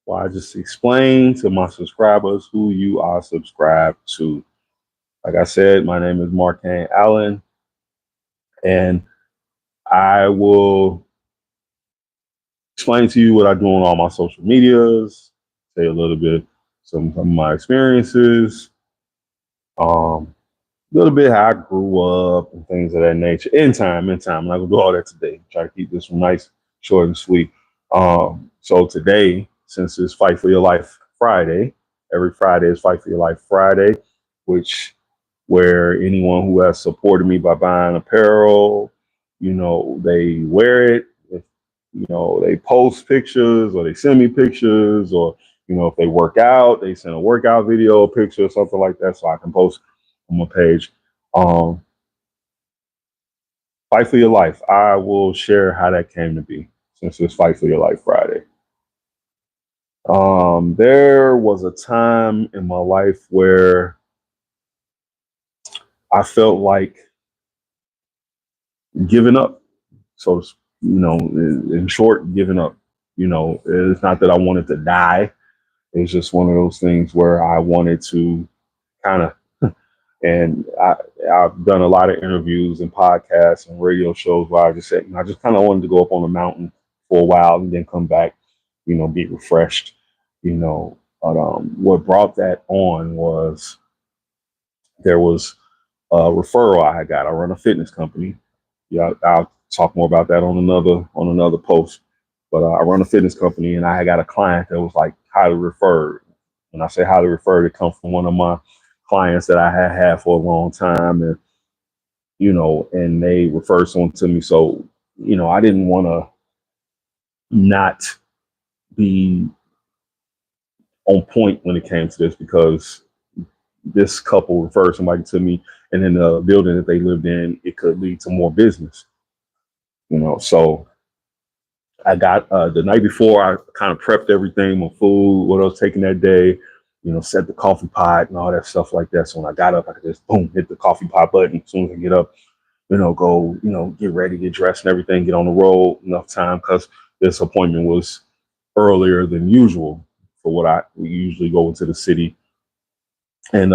where I just explain to my subscribers who you are subscribed to. Like I said, my name is MarkaneAlan, and I will explain to you what I do on all my social medias, say a little bit some of my experiences, a little bit how I grew up and things of that nature. In time. I'm not gonna do all that today. Try to keep this one nice, short and sweet. So today, since it's Fight for Your Life Friday, every Friday is Fight for Your Life Friday, which where anyone who has supported me by buying apparel, they wear it. If, they post pictures or they send me pictures, or if they work out, they send a workout video, a picture, or something like that, so I can post on my page. Um, Fight for Your Life. I will share how that came to be since it's Fight for Your Life Friday. There was a time in my life where I felt like giving up. So, in short, giving up. It's not that I wanted to die. It's just one of those things where I wanted to kind of, and I've done a lot of interviews and podcasts and radio shows where I just said, I just kind of wanted to go up on a mountain for a while and then come back, be refreshed, But what brought that on was there was a referral I had got. I run a fitness company. Yeah, I'll talk more about that on another post. But I run a fitness company, and I had got a client that was like highly referred. When I say highly referred, it comes from one of my clients that I had for a long time, and and they referred someone to me. So I didn't want to not be on point when it came to this, because this couple referred somebody to me, and in the building that they lived in, it could lead to more business. So I got the night before, I kind of prepped everything, my food, what I was taking that day, set the coffee pot and all that stuff like that. So when I got up, I could just boom, hit the coffee pot button as soon as I get up, go, get ready, get dressed and everything, get on the road enough time, because this appointment was earlier than usual for what we usually go into the city. And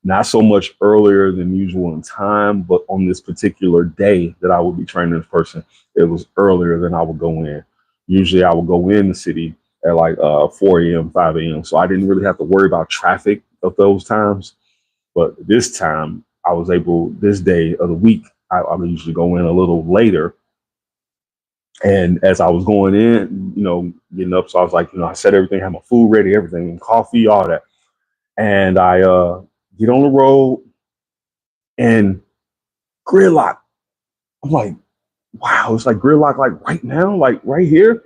not so much earlier than usual in time, but on this particular day that I would be training this person, it was earlier than I would go in. Usually I would go in the city at like 4 a.m., 5 a.m. So I didn't really have to worry about traffic of those times. But this time I was able, this day of the week, I would usually go in a little later. And as I was going in, getting up, so I was like, I set everything, had my food ready, everything, coffee, all that. And I get on the road and gridlock. I'm like, wow, it's like gridlock, like right now, like right here.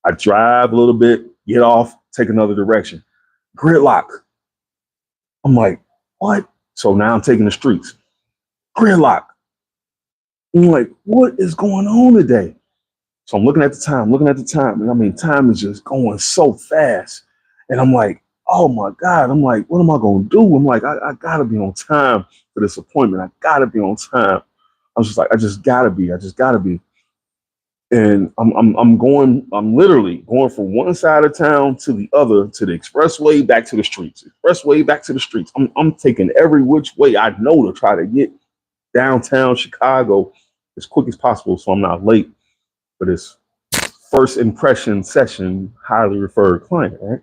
I drive a little bit, get off, take another direction. Gridlock. I'm like, what? So now I'm taking the streets. Gridlock. I'm like, what is going on today? So I'm looking at the time, and I mean, time is just going so fast. And I'm like, oh my God. I'm like, what am I going to do? I'm like, I got to be on time for this appointment. I got to be on time. I was just like, I just got to be. And I'm literally going from one side of town to the other, to the expressway, back to the streets, I'm taking every which way I know to try to get downtown Chicago as quick as possible, so I'm not late for this first impression session, highly referred client, right?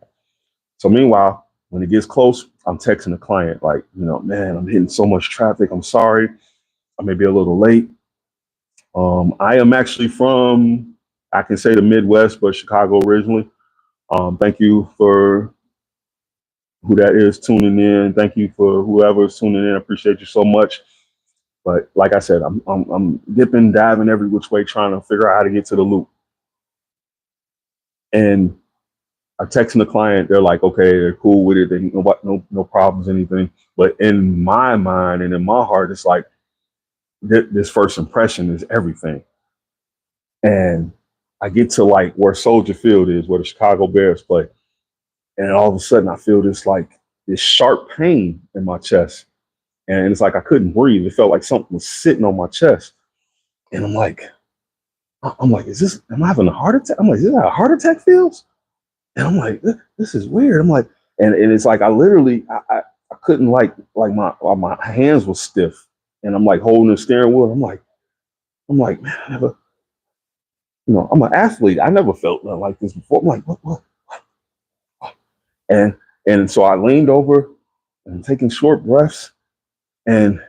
So meanwhile, when it gets close, I'm texting the client like, man, I'm hitting so much traffic. I'm sorry. I may be a little late. I am actually from, I can say the Midwest, but Chicago originally. Thank you for who that is tuning in. Thank you for whoever's tuning in. I appreciate you so much. But like I said, I'm dipping, diving every which way, trying to figure out how to get to the loop. And I'm texting the client. They're like, okay, they're cool with it. They no problems, anything. But in my mind and in my heart, it's like this first impression is everything. And I get to like where Soldier Field is, where the Chicago Bears play. And all of a sudden I feel this sharp pain in my chest. And it's like I couldn't breathe. It felt like something was sitting on my chest. And I'm like, am I having a heart attack? I'm like, is that how a heart attack feels? And I'm like, this is weird. I'm like, and it's like I literally I couldn't like my hands were stiff, and I'm like holding the steering wheel. I'm like, man, I never, I'm an athlete. I never felt nothing like this before. I'm like, what? And so I leaned over and taking short breaths, and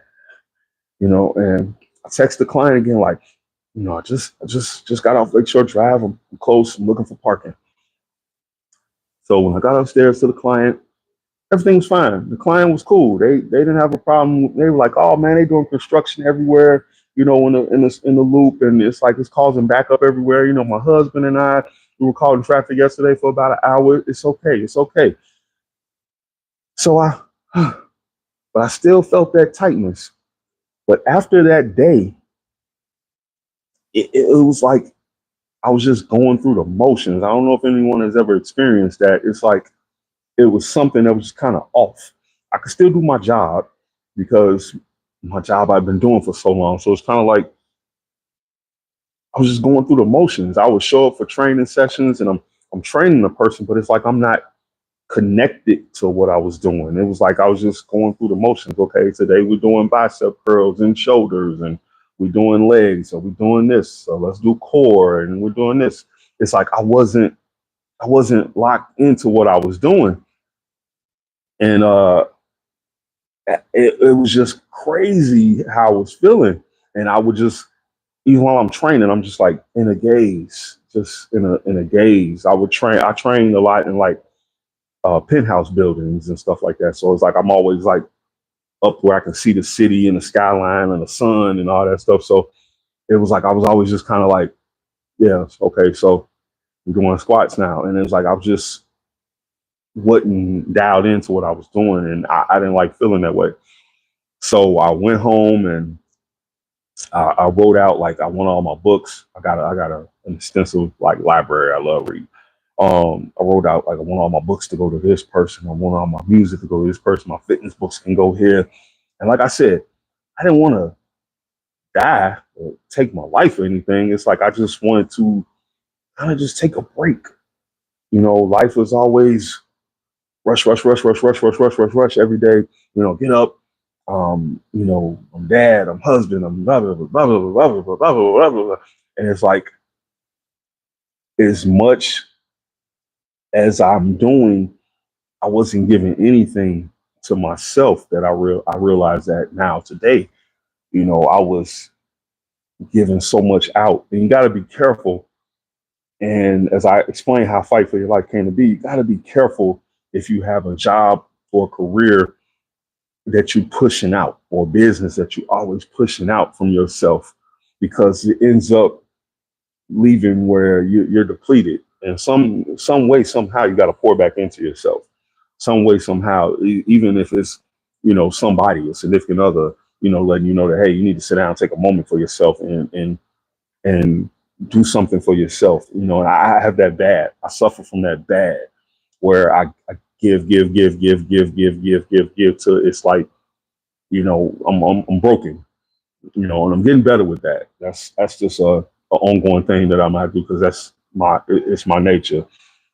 and I text the client again, like, I just got off Lakeshore Drive. I'm close. I'm looking for parking. So when I got upstairs to the client, everything was fine. The client was cool. They didn't have a problem. They were like, "Oh man, they doing construction everywhere, in the loop, and it's like it's causing backup everywhere." My husband and I, we were caught in traffic yesterday for about an hour. It's okay. It's okay. So but I still felt that tightness. But after that day, it was like I was just going through the motions. I don't know if anyone has ever experienced that. It's like it was something that was just kind of off. I could still do my job because my job I've been doing for so long. So it's kind of like I was just going through the motions. I would show up for training sessions and I'm training the person, but it's like I'm not connected to what I was doing. It was like I was just going through the motions. Okay, today we're doing bicep curls and shoulders, and we're doing legs, so we're doing this. So let's do core, and we're doing this. It's like I wasn't locked into what I was doing, and it was just crazy how I was feeling. And I would just, even while I'm training, I'm just like in a gaze, just in a gaze. I trained a lot in like penthouse buildings and stuff like that. So it's like I'm always like up where I can see the city and the skyline and the sun and all that stuff. So it was like I was always just kind of like, yeah, okay, so we're doing squats now. And it was like I was just wasn't dialed into what I was doing, and I didn't like feeling that way. So I went home and I wrote out, like, I want all my books. An extensive like library. I love reading. I wrote out, like, I want all my books to go to this person. I want all my music to go to this person. My fitness books can go here. And like I said, I didn't want to die or take my life or anything. It's like I just wanted to kind of just take a break. Life was always rush, rush, rush, rush, rush, rush, rush, rush, rush every day. Get up. I'm dad, I'm husband, I'm blah blah blah blah blah blah blah blah blah blah blah blah. And it's like as much as I'm doing, I wasn't giving anything to myself that I realized that now today. I was giving so much out. And you gotta be careful. And as I explained how Fight for Your Life came to be, you gotta be careful if you have a job or a career that you pushing out, or business that you always pushing out from yourself, because it ends up leaving where you're depleted. And some way, somehow, you got to pour back into yourself. Some way, somehow, even if it's somebody, a significant other, letting you know that, hey, you need to sit down and take a moment for yourself, and do something for yourself. And I have that bad. I suffer from that bad, where I give, give, give, give, give, give, give, give, give, to it's like, I'm broken, and I'm getting better with that. That's just a ongoing thing that I'm gonna do, because it's my nature.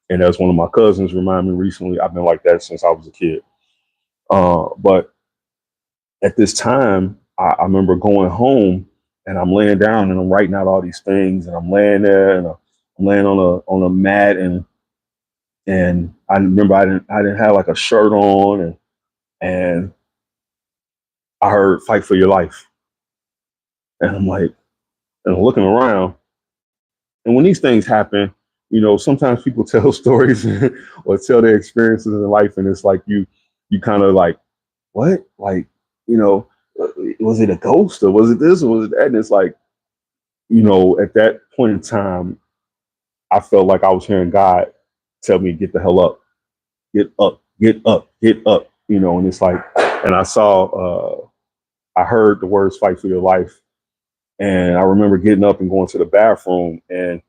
And as one of my cousins reminded me recently, I've been like that since I was a kid. But at this time, I remember going home and I'm laying down and I'm writing out all these things, and I'm laying there and I'm laying on a mat, and I remember I didn't have like a shirt on, and I heard "Fight for Your Life," and I'm like, and I'm looking around. And when these things happen, sometimes people tell stories or tell their experiences in life, and it's like you kind of like, what? Like, you know, was it a ghost, or was it this, or was it that? And it's like, at that point in time, I felt like I was hearing God tell me, get the hell up, get up, get up, get up, and it's like, and I heard the words "fight for your life." And I remember getting up and going to the bathroom, and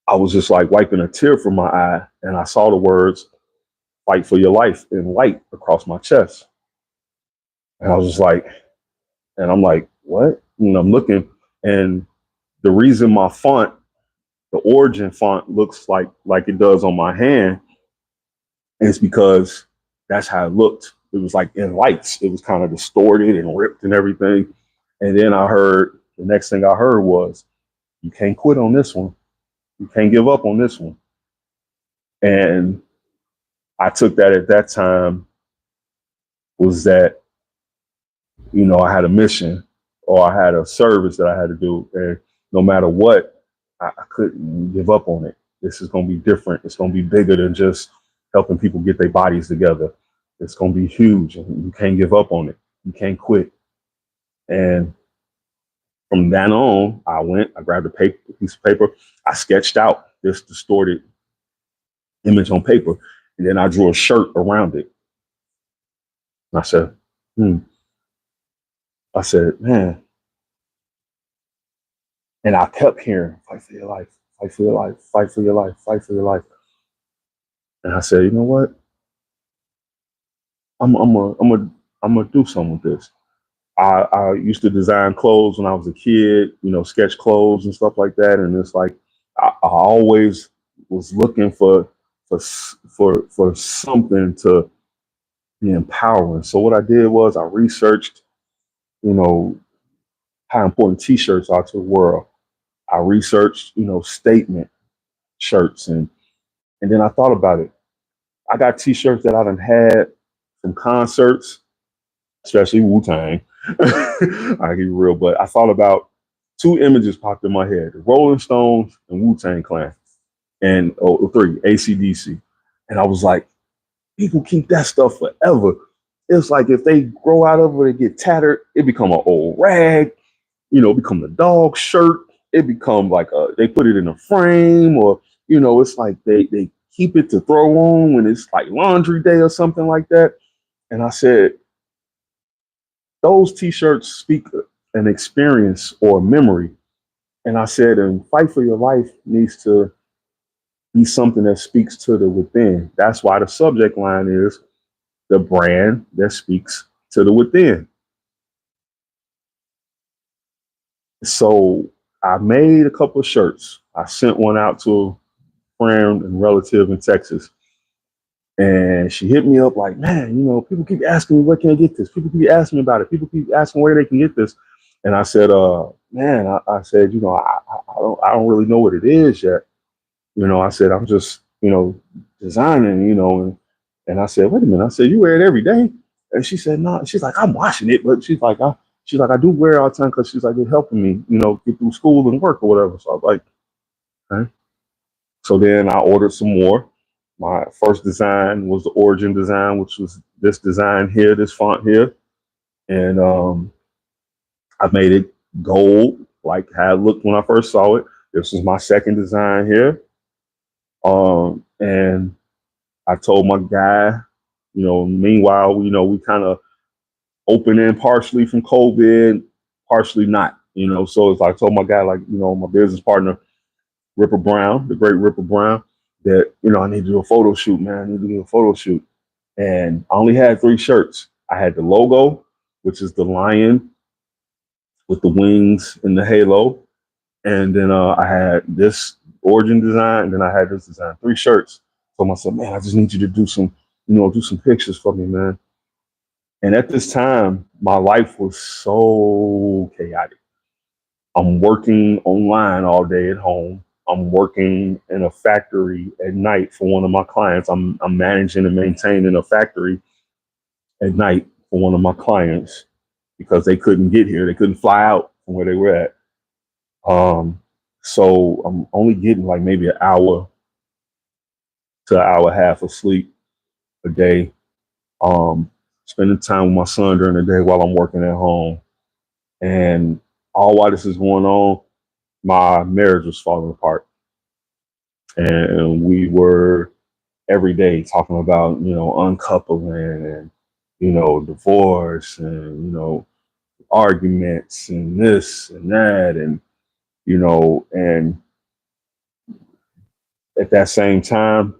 I was just like wiping a tear from my eye, and I saw the words "fight for your life" in light across my chest. And I was just like, and I'm like, what? And I'm looking, and the reason my font, the origin font looks like it does on my hand. And it's because that's how it looked. It was like in lights. It was kind of distorted and ripped and everything. And then the next thing I heard was, you can't quit on this one. You can't give up on this one. And I took that at that time was that, I had a mission or I had a service that I had to do. And no matter what, I couldn't give up on it. This is going to be different. It's going to be bigger than just helping people get their bodies together. It's going to be huge, and you can't give up on it. You can't quit. And from then on, I grabbed a piece of paper. I sketched out this distorted image on paper, and then I drew a shirt around it. And I said, I said, man. And I kept hearing, fight for your life, fight for your life, fight for your life, fight for your life. And I said, you know what? I'm gonna do something with this. I used to design clothes when I was a kid, sketch clothes and stuff like that. And it's like I always was looking for something to be empowering. So what I did was I researched, how important T-shirts are to the world. I researched, statement shirts, and then I thought about it. I got T-shirts that I done had from concerts, especially Wu-Tang. I get real, but I thought about two images popped in my head: the Rolling Stones and Wu-Tang Clan, and three, AC/DC. And I was like, people keep that stuff forever. It's like if they grow out of it, they get tattered, it become an old rag, become the dog shirt. It become like they put it in a frame, or it's like they keep it to throw on when it's like laundry day or something like that. And I said, those T-shirts speak an experience or a memory. And I said, and Fight for Your Life needs to be something that speaks to the within. That's why the subject line is the brand that speaks to the within. So I made a couple of shirts. I sent one out to a friend and relative in Texas. And she hit me up like, man, people keep asking me, where can I get this? People keep asking me about it. People keep asking where they can get this. And I said, man, I said, I don't really know what it is yet. I said, I'm just, designing, and I said, wait a minute. I said, you wear it every day? And she said, no. She's like, I'm washing it, but she's like, I do wear it all the time because she's like, it's helping me, get through school and work or whatever. So I was like, okay. So then I ordered some more. My first design was the origin design, which was this design here, this font here. And I made it gold, like how it looked when I first saw it. This was my second design here. And I told my guy, meanwhile, we kind of open in partially from COVID, partially not, so it's like I told my guy, like, my business partner, Ripper Brown, the great Ripper Brown, that, I need to do a photo shoot, man. I need to do a photo shoot. And I only had 3 shirts. I had the logo, which is the lion with the wings and the halo. And then I had this origin design, and then I had this design, 3 shirts. So I said, man, I just need you to do some pictures for me, man. And at this time, my life was so chaotic. I'm working online all day at home. I'm working in a factory at night for one of my clients. I'm managing and maintaining a factory at night for one of my clients because they couldn't get here. They couldn't fly out from where they were at. So I'm only getting like maybe an hour to an hour and a half of sleep a day. Spending time with my son during the day while I'm working at home. And all while this is going on, my marriage was falling apart. And we were every day talking about, uncoupling and, divorce and, arguments and this and that. And, and at that same time,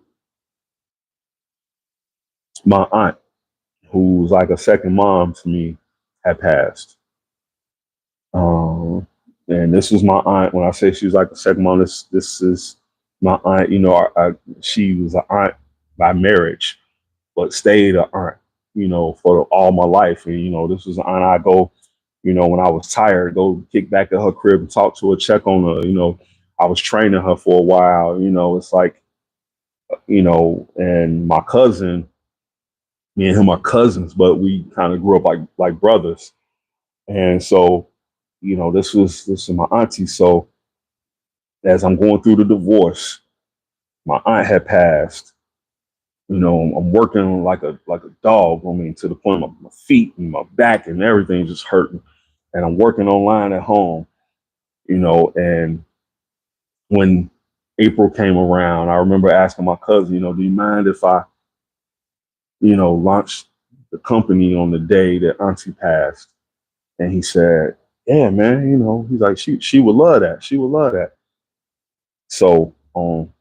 my aunt, who's like a second mom to me, had passed. And this was my aunt. When I say she was like a second mom, this is my aunt. She was an aunt by marriage, but stayed an aunt, for all my life. And this was an aunt I go, when I was tired, go kick back at her crib and talk to her, check on her. I was training her for a while. It's like, and my cousin, me and him are cousins, but we kind of grew up like brothers. And so, this is my auntie. So as I'm going through the divorce, my aunt had passed. I'm working like a dog. I mean, to the point of my feet and my back and everything just hurting. And I'm working online at home, and when April came around, I remember asking my cousin, do you mind if I, launch the company on the day that Auntie passed? And he said, yeah, man, he's like, she would love that. She would love that. So on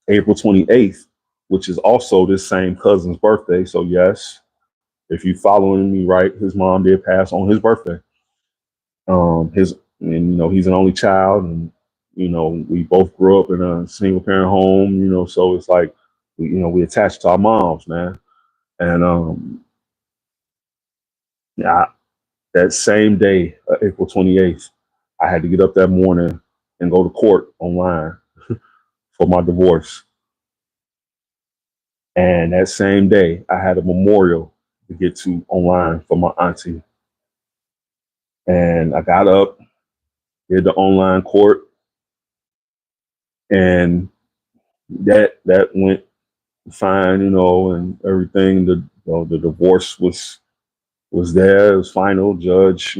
April 28th, which is also this same cousin's birthday. So yes, if you following me right, his mom did pass on his birthday. He's an only child, and we both grew up in a single parent home. So it's like we attached to our moms, man. And yeah, that same day, April 28th, I had to get up that morning and go to court online for my divorce. And that same day, I had a memorial to get to online for my auntie. And I got up, did the online court, and that went fine, and everything. The divorce was there. It was final. Judge,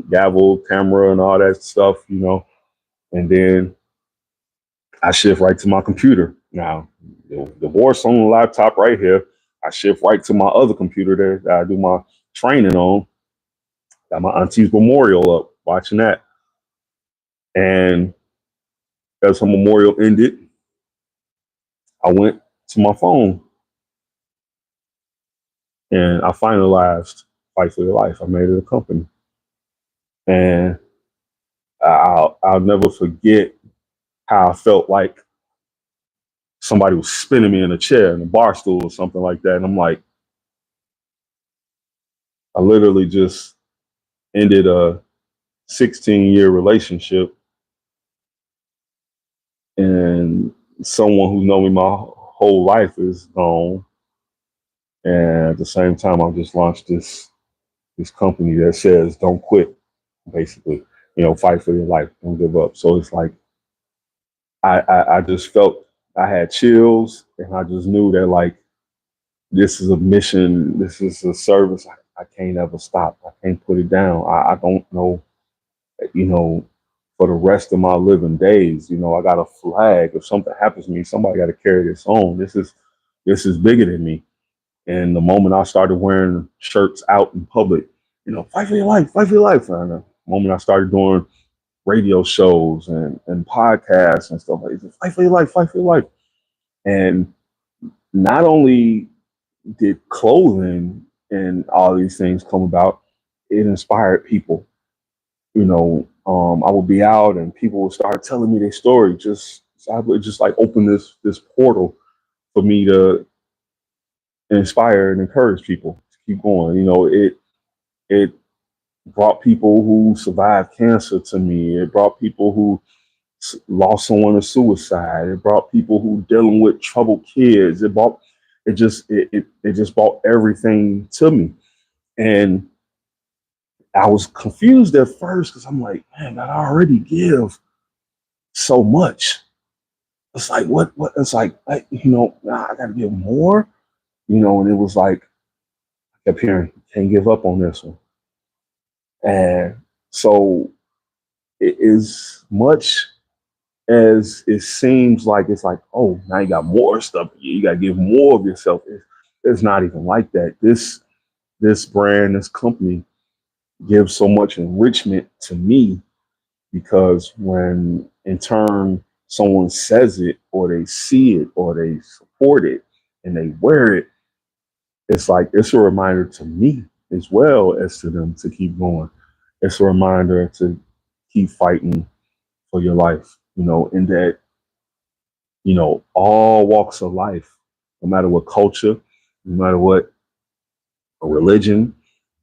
gavel, camera, and all that stuff. And then I shift right to my computer. Now, divorce on the laptop right here. I shift right to my other computer there that I do my training on. Got my auntie's memorial up, watching that. And as her memorial ended, I went to my phone and I finalized Fight for Your Life. I made it a company. And I'll never forget how I felt like somebody was spinning me in a chair, in a bar stool or something like that. And I'm like, I literally just ended a 16-year relationship, and someone who's known me my whole life is gone. And at the same time, I just launched this company that says don't quit, basically. Fight for your life, don't give up. So it's like I just felt I had chills, and I just knew that like this is a mission, this is a service. I can't ever stop. I can't put it down. I don't know, you know, for the rest of my living days. I got a flag. If something happens to me, somebody got to carry this on. This is bigger than me. And the moment I started wearing shirts out in public, fight for your life, fight for your life. And the moment I started doing radio shows and podcasts and stuff like that, fight for your life, fight for your life. And not only did clothing and all these things come about, it inspired people. I would be out and people would start telling me their story. I would just like open this portal for me to inspire and encourage people to keep going. It brought people who survived cancer to me. It brought people who lost someone to suicide. It brought people who dealing with troubled kids. It just brought everything to me. And I was confused at first because I'm like, man, I already give so much. It's like what it's like, I gotta give more, and it was like I kept hearing, can't give up on this one. And so it is much as it seems like it's like, oh, now you got more stuff. You got to give more of yourself. It's not even like that. This brand, this company gives so much enrichment to me because when in turn someone says it or they see it or they support it and they wear it, it's like it's a reminder to me as well as to them to keep going. It's a reminder to keep fighting for your life, and that, all walks of life, no matter what culture, no matter what religion,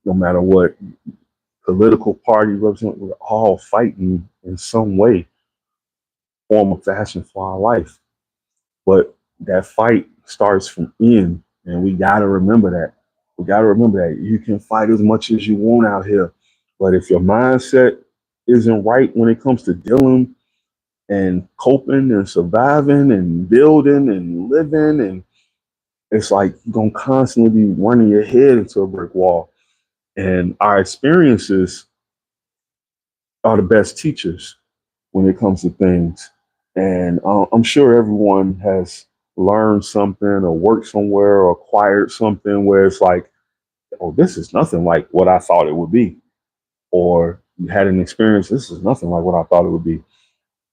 no matter what political party represent, we're all fighting in some way, form or fashion for our life. But that fight starts from in, and we gotta remember that. We gotta remember that you can fight as much as you want out here, but if your mindset isn't right when it comes to dealing and coping and surviving and building and living, and it's like you're gonna constantly be running your head into a brick wall. And our experiences are the best teachers when it comes to things. And I'm sure everyone has learned something or worked somewhere or acquired something where it's like, oh, this is nothing like what I thought it would be. Or you had an experience, this is nothing like what I thought it would be.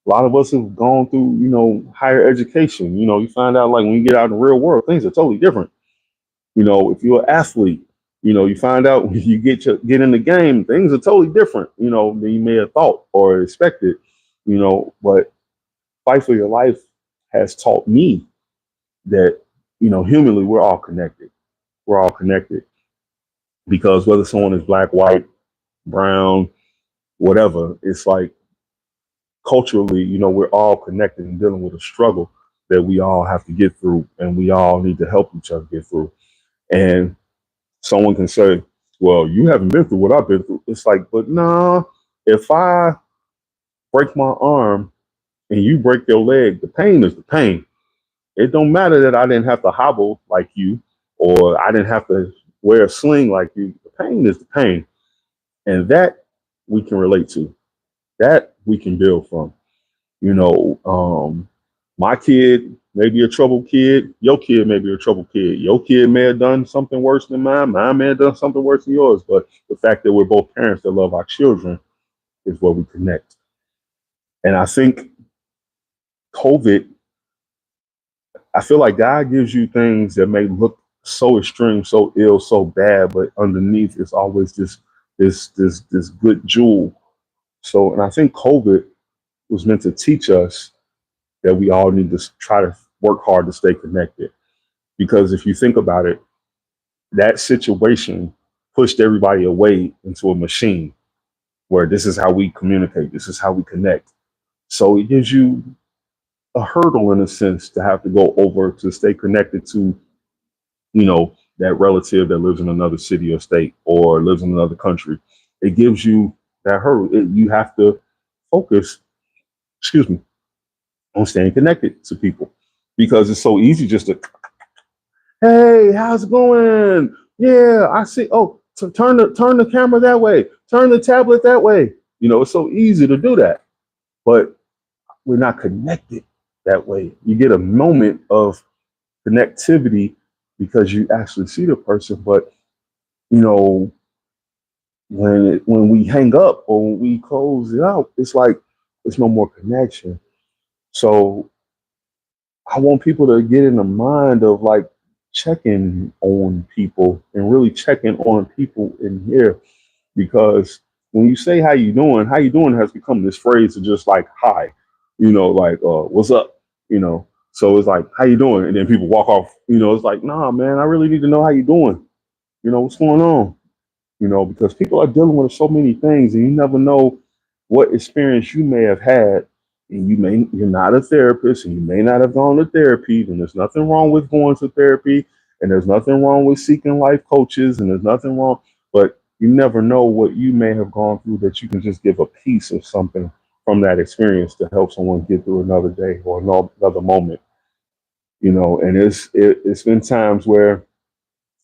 A lot of us have gone through, higher education. You find out like when you get out in the real world, things are totally different. If you're an athlete, you find out when you get in the game, things are totally different, than you may have thought or expected, but Fight for Your Life has taught me that, humanly, we're all connected. We're all connected because whether someone is black, white, brown, whatever, it's like culturally, we're all connected and dealing with a struggle that we all have to get through, and we all need to help each other get through. And someone can say, well, you haven't been through what I've been through. It's like, but nah, if I break my arm and you break your leg, the pain is the pain. It don't matter that I didn't have to hobble like you, or I didn't have to wear a sling like you. The pain is the pain. And that we can relate to. That we can build from. You know, my kid may be a troubled kid. Your kid may be a troubled kid. Your kid may have done something worse than mine. Mine may have done something worse than yours. But the fact that we're both parents that love our children is where we connect. And I think COVID, I feel like God gives you things that may look so extreme, so ill, so bad, but underneath it's always this good jewel. So, and I think COVID was meant to teach us that we all need to try to work hard to stay connected. Because if you think about it, that situation pushed everybody away into a machine where this is how we communicate, this is how we connect. So it gives you a hurdle in a sense to have to go over to stay connected to, that relative that lives in another city or state or lives in another country. It gives you that hurdle. You have to focus, excuse me, on staying connected to people because it's so easy just to, hey, how's it going? Yeah, I see. Oh, turn the camera that way. Turn the tablet that way. It's so easy to do that, but we're not connected that way. You get a moment of connectivity because you actually see the person, but you know when we hang up or when we close it out, it's like there's no more connection. So I want people to get in the mind of like checking on people and really checking on people in here because when you say how you doing has become this phrase of just like hi, like what's up, so it's like how you doing, and then people walk off. It's like nah, man, I really need to know how you doing. What's going on, because people are dealing with so many things and you never know what experience you may have had. And you're not a therapist and you may not have gone to therapy, and there's nothing wrong with going to therapy, and there's nothing wrong with seeking life coaches, and there's nothing wrong, but you never know what you may have gone through that you can just give a piece of something from that experience to help someone get through another day or another moment. And it's been times where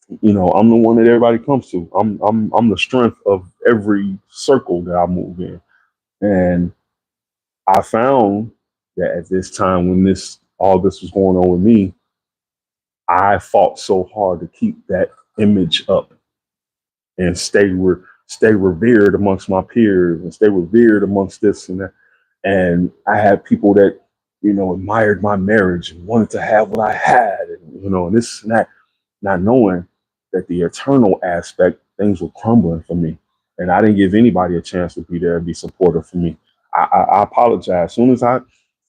I'm the one that everybody comes to. I'm the strength of every circle that I move in. And I found that at this time when all this was going on with me, I fought so hard to keep that image up and stay revered amongst my peers and stay revered amongst this and that. And I had people that, admired my marriage and wanted to have what I had, and this and that, not knowing that the eternal aspect, things were crumbling for me. And I didn't give anybody a chance to be there and be supportive for me. I apologize. As soon as I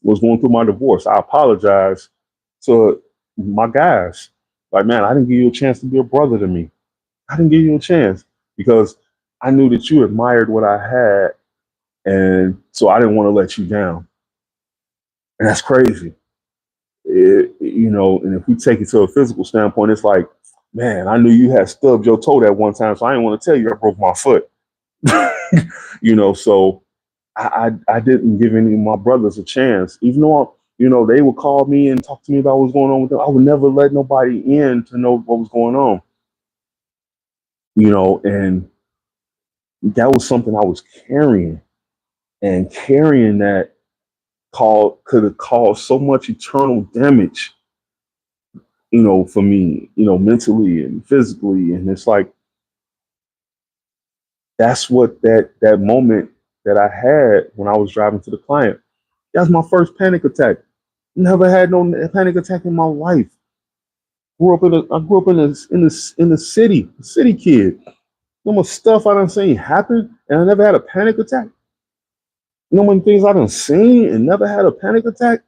was going through my divorce, I apologized to my guys. Like, man, I didn't give you a chance to be a brother to me. I didn't give you a chance because I knew that you admired what I had. And so I didn't want to let you down. And that's crazy. And if we take it to a physical standpoint, it's like, man, I knew you had stubbed your toe that one time, so I didn't want to tell you I broke my foot. So I didn't give any of my brothers a chance, even though they would call me and talk to me about what's going on with them. I would never let nobody in to know what was going on. And that was something I was carrying, and carrying that could have caused so much eternal damage, for me, mentally and physically. And it's like, that's what that moment that I had when I was driving to the client. That's my first panic attack. Never had no panic attack in my life. I grew up in the city, a city kid. No more stuff I done seen happen, and I never had a panic attack. Many things I done seen and never had a panic attack.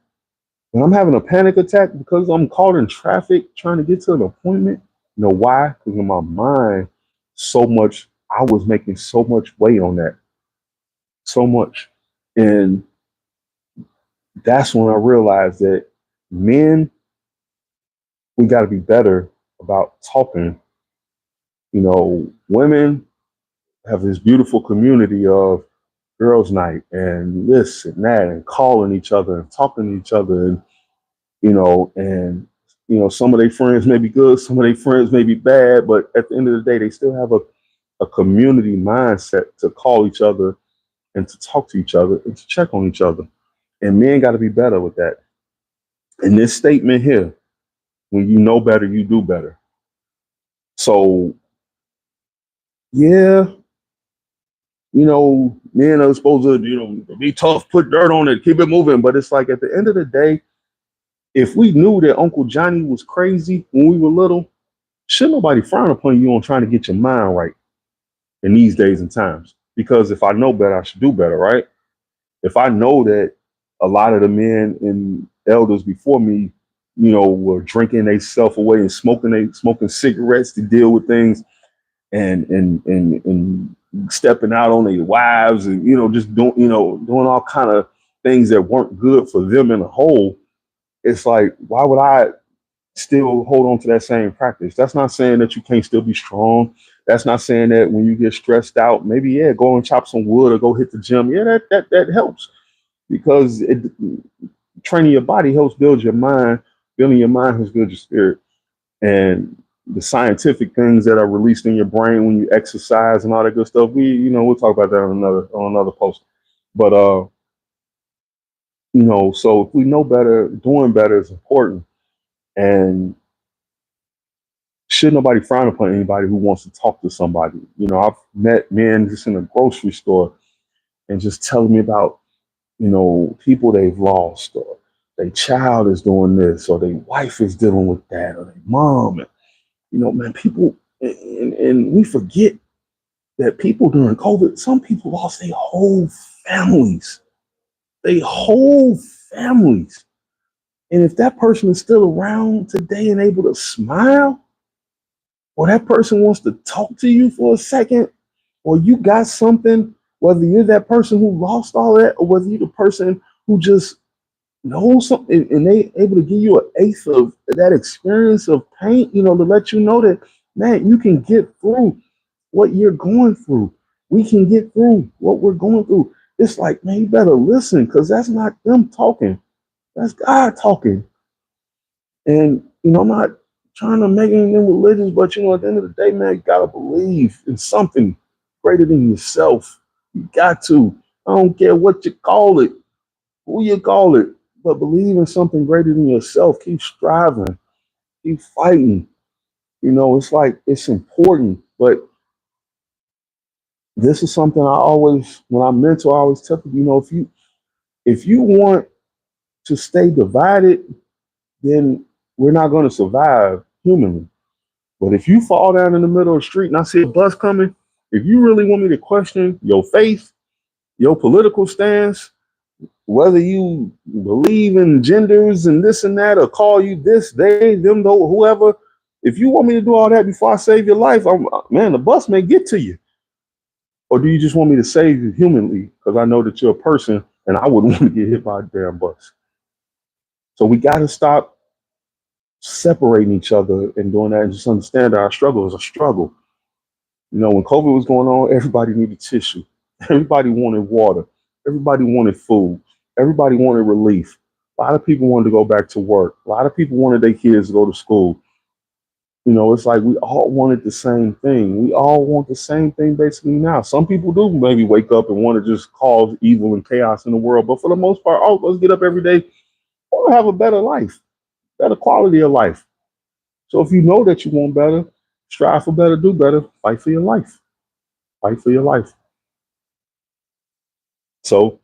And I'm having a panic attack because I'm caught in traffic trying to get to an appointment. You know why? Because in my mind, I was making so much weight on that. So much. And that's when I realized that men, we got to be better about talking. Women have this beautiful community of girls' night and this and that and calling each other and talking to each other. And, some of their friends may be good, some of their friends may be bad, but at the end of the day, they still have a community mindset to call each other and to talk to each other and to check on each other. And men got to be better with that. In this statement here, when you know better, you do better. So, yeah, men are supposed to, be tough, put dirt on it, keep it moving. But it's like at the end of the day, if we knew that Uncle Johnny was crazy when we were little, should nobody frown upon you on trying to get your mind right in these days and times? Because if I know better, I should do better, right? If I know that a lot of the men and elders before me, were drinking themselves away and smoking cigarettes to deal with things, and stepping out on their wives, and just doing all kind of things that weren't good for them in a whole. It's like, why would I still hold on to that same practice? That's not saying that you can't still be strong. That's not saying that when you get stressed out, maybe go and chop some wood or go hit the gym. Yeah, that helps, because training your body helps build your mind. Building your mind helps build your spirit. And the scientific things that are released in your brain when you exercise and all that good stuff, we'll talk about that on another post. But so if we know better, doing better is important. And should nobody frown upon anybody who wants to talk to somebody. I've met men just in a grocery store and just telling me about, people they've lost, or their child is doing this, or their wife is dealing with that, or their mom. And, man, people, and we forget that people during COVID, some people lost their whole families. Their whole families. And if that person is still around today and able to smile, or that person wants to talk to you for a second, or you got something, whether you're that person who lost all that, or whether you're the person who just knows something and they able to give you an eighth of that experience of pain, to let you know that, man, you can get through what you're going through. We can get through what we're going through. It's like, man, you better listen, because that's not them talking. That's God talking. And, I'm not trying to make anything religious, but, at the end of the day, man, you got to believe in something greater than yourself. You got to. I don't care what you call it, who you call it, but believe in something greater than yourself. Keep striving, keep fighting. It's like, it's important. But this is something I always, when I mentor, I always tell people, if you want to stay divided, then we're not going to survive humanly. But if you fall down in the middle of the street and I see a bus coming If you really want me to question your faith, your political stance, whether you believe in genders and this and that, or call you this, they, them, though, whoever, if you want me to do all that before I save your life, man, the bus may get to you. Or do you just want me to save you humanly? Because I know that you're a person and I wouldn't want to get hit by a damn bus. So we got to stop separating each other and doing that, and just understand that our struggle is a struggle. You know, when COVID was going on, everybody needed tissue. Everybody wanted water. Everybody wanted food. Everybody wanted relief. A lot of people wanted to go back to work. A lot of people wanted their kids to go to school. You know, it's like we all wanted the same thing. We all want the same thing basically now. Some people do maybe wake up and want to just cause evil and chaos in the world. But for the most part, all of us get up every day, want to have a better life, better quality of life. So if you know that you want better, strive for better, do better, fight for your life. Fight for your life. So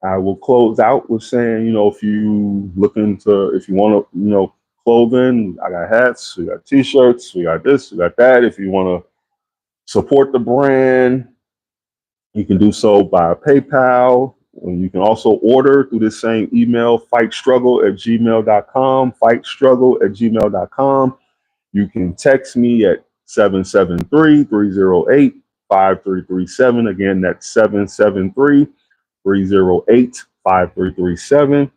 I will close out with saying, you know, if you looking to, if you want to, you know, clothing, I got hats, we got t-shirts, we got this, we got that. If you want to support the brand, you can do so by PayPal. And you can also order through the same email, fightstruggle@gmail.com, fightstruggle@gmail.com. You can text me at 773-308-5337. Again, that's 773-308-5337.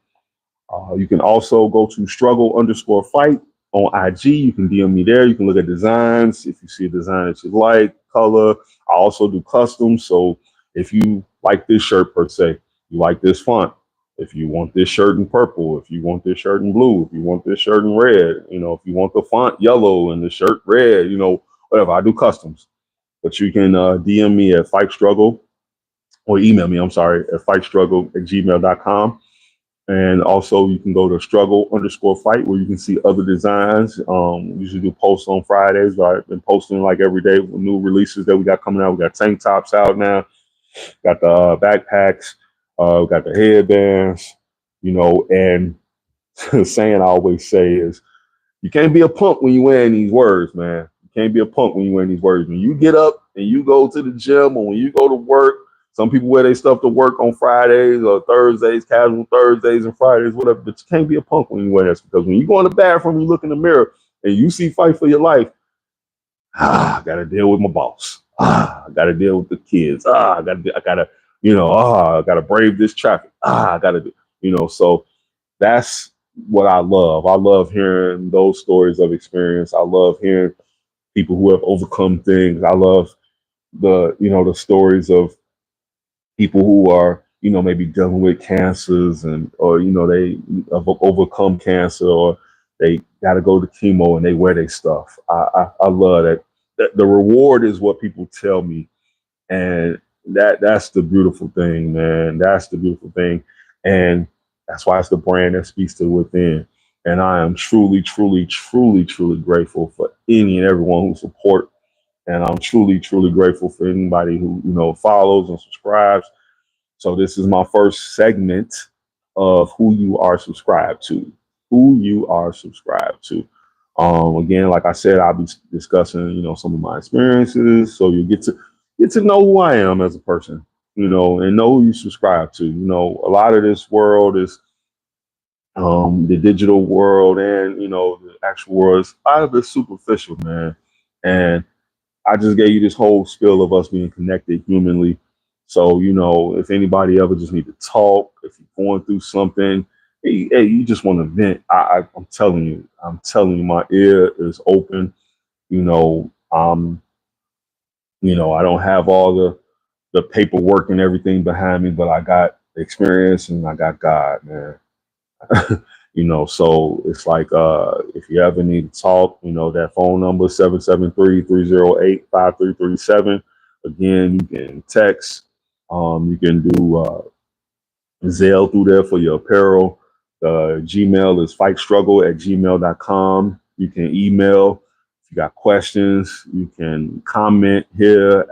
You can also go to struggle_fight on IG. You can DM me there. You can look at designs. If you see a design that you like, color. I also do custom. So if you like this shirt per se, you like this font, if you want this shirt in purple, if you want this shirt in blue, if you want this shirt in red, you know, if you want the font yellow and the shirt red, you know, whatever, I do customs. But you can DM me at Fight Struggle, or email me, I'm sorry, at fightstruggle@gmail.com. And also you can go to struggle_fight where you can see other designs. We usually do posts on Fridays, but I've been posting like every day with new releases that we got coming out. We got tank tops out now, got the backpacks, we got the headbands, you know, and the saying I always say is, you can't be a punk when you're wearing these words, man. You can't be a punk when you're wearing these words. When you get up and you go to the gym, or when you go to work, some people wear their stuff to work on Fridays or Thursdays, casual Thursdays and Fridays, whatever. But you can't be a punk when you wear this, because when you go in the bathroom, you look in the mirror and you see Fight for Your Life. I got to deal with my boss. I got to deal with the kids. I got to, you know, I got to brave this traffic. I got to, you know, so that's what I love. I love hearing those stories of experience. I love hearing people who have overcome things. I love the, you know, the stories of people who are, you know, maybe dealing with cancers, and, or, you know, they have overcome cancer, or they got to go to chemo and they wear their stuff. I love that. The reward is what people tell me. And that's the beautiful thing, man. That's the beautiful thing. And that's why it's the brand that speaks to within. And I am truly, truly, truly, truly grateful for any and everyone who support. And I'm truly, truly grateful for anybody who, you know, follows and subscribes. So this is my first segment of who you are subscribed to. Who you are subscribed to. Again, like I said, I'll be discussing, you know, some of my experiences, so you get to know who I am as a person, you know, and know who you subscribe to. You know, a lot of this world is the digital world, and, you know, the actual world is a lot of it superficial, man. And I just gave you this whole spiel of us being connected humanly. So, you know, if anybody ever just need to talk, if you're going through something, hey, you just want to vent, I'm telling you, my ear is open. You know, you know, I don't have all the paperwork and everything behind me, but I got experience and I got God, man. You know, so it's like, if you ever need to talk, you know, that phone number, 773-308-5337. Again, you can text, you can do Zelle through there for your apparel. Gmail is fightstruggle@gmail.com. You can email if you got questions. You can comment here.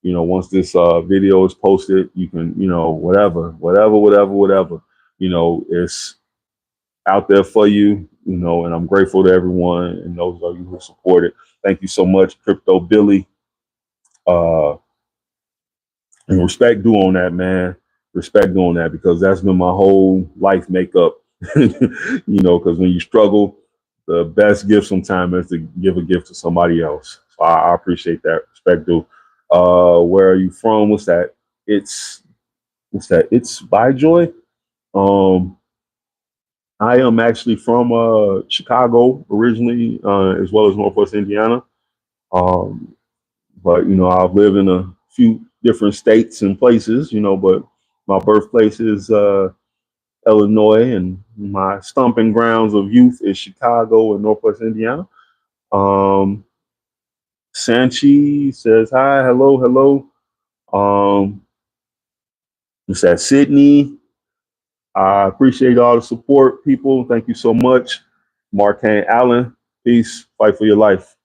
You know, once this video is posted, you can, you know, whatever. You know, it's out there for you, you know, and I'm grateful to everyone and those of you who support it. Thank you so much, Crypto Billy. And respect due on that, man. Respect due on that, because that's been my whole life makeup. Because when you struggle, the best gift sometimes is to give a gift to somebody else. So I appreciate that. Respect due. Where are you from? What's that? What's that? It's by Joy. Um, I am actually from Chicago originally, as well as Northwest Indiana. Um, but I've lived in a few different states and places. But my birthplace is Illinois, and my stomping grounds of youth is Chicago and Northwest Indiana. Um, Sanchi says hi, hello, hello. It's that Sydney. I appreciate all the support, people. Thank you so much. MarkaneAlan, peace. Fight for your life.